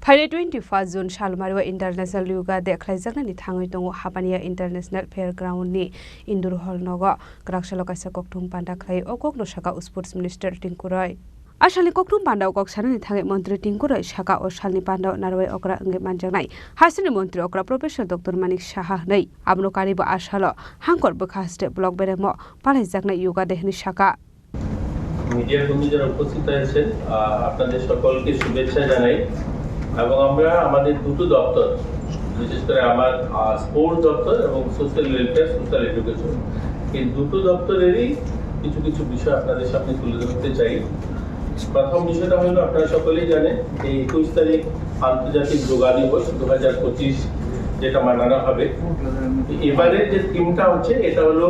Friday 21 June Shalmarwa International Yoga Day khlaijak ni thangoi tongo Hapania International Fairground ni Indoor Hall nogo Kraksalo kaisa kokthum panda khlai okok no saka Sports Minister Tinkurai Ashalni kokthum panda okok sanani thangai Mantri Tinkurai saka o salni panda narwai okra nge manjangnai Hasini Mantri okra Professor Dr. Manik Saha nei abno karibo ashalo hangkor bokhaste blog beremo palaijak na Yoga Day ni saka মিডিয়ার বন্ধু যারা উপস্থিত আছেন আপনাদের সকলকে শুভেচ্ছা জানাই এবং আমরা আমাদের দুটো দপ্তর বিশেষ করে আমার স্পোর্টস দপ্তর এবং সোশ্যাল ওয়েলফেয়ার সোশ্যাল এডুকেশন এই দুটো দপ্তরেরই কিছু কিছু বিষয় আপনাদের সামনে তুলে ধরতে চাই। প্রথম বিষয়টা হলো আপনারা সকলেই জানেন এই 21 তারিখ আন্তর্জাতিক যোগা দিবস 2025 যেটা মানানো হবে। এবারে যে থিমটা হচ্ছে এটা হলো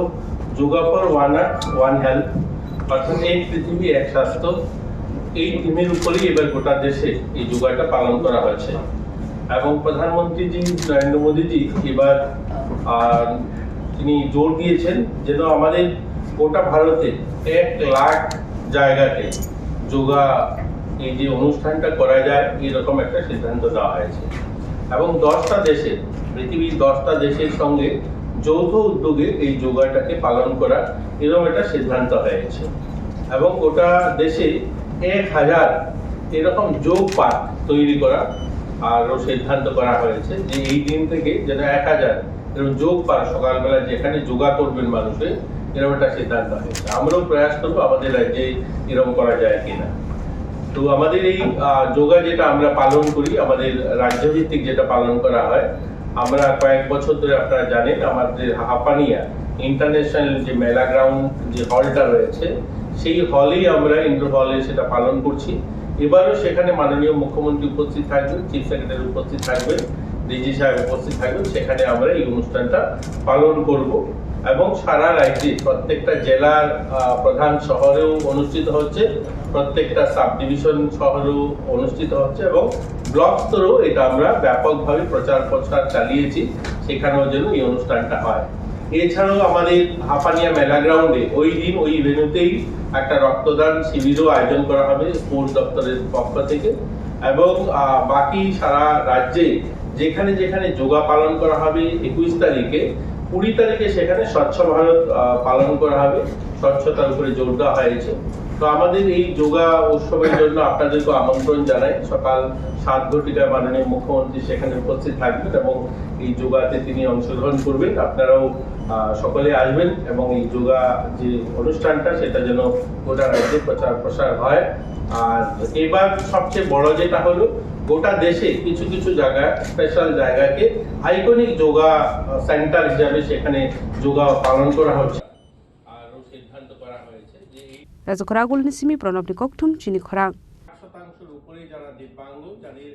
yoga for one earth one health অর্থাৎ এক পৃথিবী এক স্বাস্থ্য এই থিমের উপরেই এবার গোটা দেশে এই যোগাটা পালন করা হয়েছে এবং প্রধানমন্ত্রীজি নরেন্দ্র মোদীজি এবার তিনি জোর দিয়েছেন যেন আমাদের গোটা ভারতে 1 লাখ জায়গাতে যোগা এই যে অনুষ্ঠানটা করা যায় এরকম একটা সিদ্ধান্ত নেওয়া হয়েছে এবং 10টা দেশে পৃথিবীর 10টা দেশের সঙ্গে যৌথ উদ্যোগে এই যোগাটাকে পালন করা এরকম একটা সিদ্ধান্ত হয়েছে এবং গোটা দেশে 1000 এরকম যোগ পার্ক তৈরি করা আরও সিদ্ধান্ত করা হয়েছে যে এই দিন থেকে যেন 1000 এরকম যোগ পার্ক সকালবেলা যেখানে যোগা করবেন মানুষে এরকম একটা সিদ্ধান্ত হয়েছে। আমরাও প্রয়াস করবো আমাদের রাজ্যে এরকম করা যায় কিনা। তো আমাদের এই যোগা যেটা আমরা পালন করি আমাদের রাজ্যভিত্তিক যেটা পালন করা হয় আমরা কয়েক বছর ধরে আপনারা জানেন আমাদের হাপানিয়া ইন্টারন্যাশনাল যে মেলা গ্রাউন্ড যে হলটা রয়েছে সেই হলেই আমরা ইনডোর হলে সেটা পালন করছি। এবারও সেখানে মাননীয় মুখ্যমন্ত্রী উপস্থিত থাকবেন, চিফ সেক্রেটারি উপস্থিত থাকবেন, ডিজি সাহেব উপস্থিত থাকবেন, সেখানে আমরা এই অনুষ্ঠানটা পালন করব এবং সারা রাজ্যে প্রত্যেকটা জেলার প্রধান শহরেও অনুষ্ঠিত হচ্ছে, প্রত্যেকটা সাব ডিভিশন শহরেও অনুষ্ঠিত হচ্ছে এবং ব্লক স্তরেও এটা আমরা ব্যাপকভাবে প্রচার প্রসার চালিয়েছি সেখানেও যেন এই অনুষ্ঠানটা হয়। এছাড়াও আমাদের হাপানিয়া মেলা গ্রাউন্ডে ওই দিন ওই ভেন্যুতেই একটা রক্তদান শিবিরও আয়োজন করা হবে স্পোর্টস দপ্তরের পক্ষ থেকে এবং বাকি সারা রাজ্যে যেখানে যেখানে যোগা পালন করা হবে 21 তারিখে 20 তারিখে সেখানে স্বচ্ছ ভারত পালন করা হবে, স্বচ্ছতার উপরে জোর দেওয়া হয়েছে। তো আমাদের এই যোগা উৎসবের জন্য আপনাদেরকে আমন্ত্রণ জানাই। সকাল 7 ঘটিকায় মাননীয় মুখ্যমন্ত্রী সেখানে উপস্থিত থাকবেন এবং এই যোগাতে তিনি অংশগ্রহণ করবেন। আপনারাও সকলে আসবেন এবং এই যোগা যে অনুষ্ঠানটা সেটা যেন গোটা রাজ্যে প্রচার প্রসার হয়। আর এবার সবচেয়ে বড় যেটা হলো গোটা দেশে কিছু কিছু জায়গা স্পেশাল জায়গাকে আইকনিক যোগা সেন্টার হিসাবে সেখানে যোগা পালন করা হচ্ছে আরও সিদ্ধান্ত করা হয়েছে যে রাজকরাগুল নিসিমি প্রণবনি kokthum chini khorang 100% উপরে যারা দিব্যাঙ্গ যাদের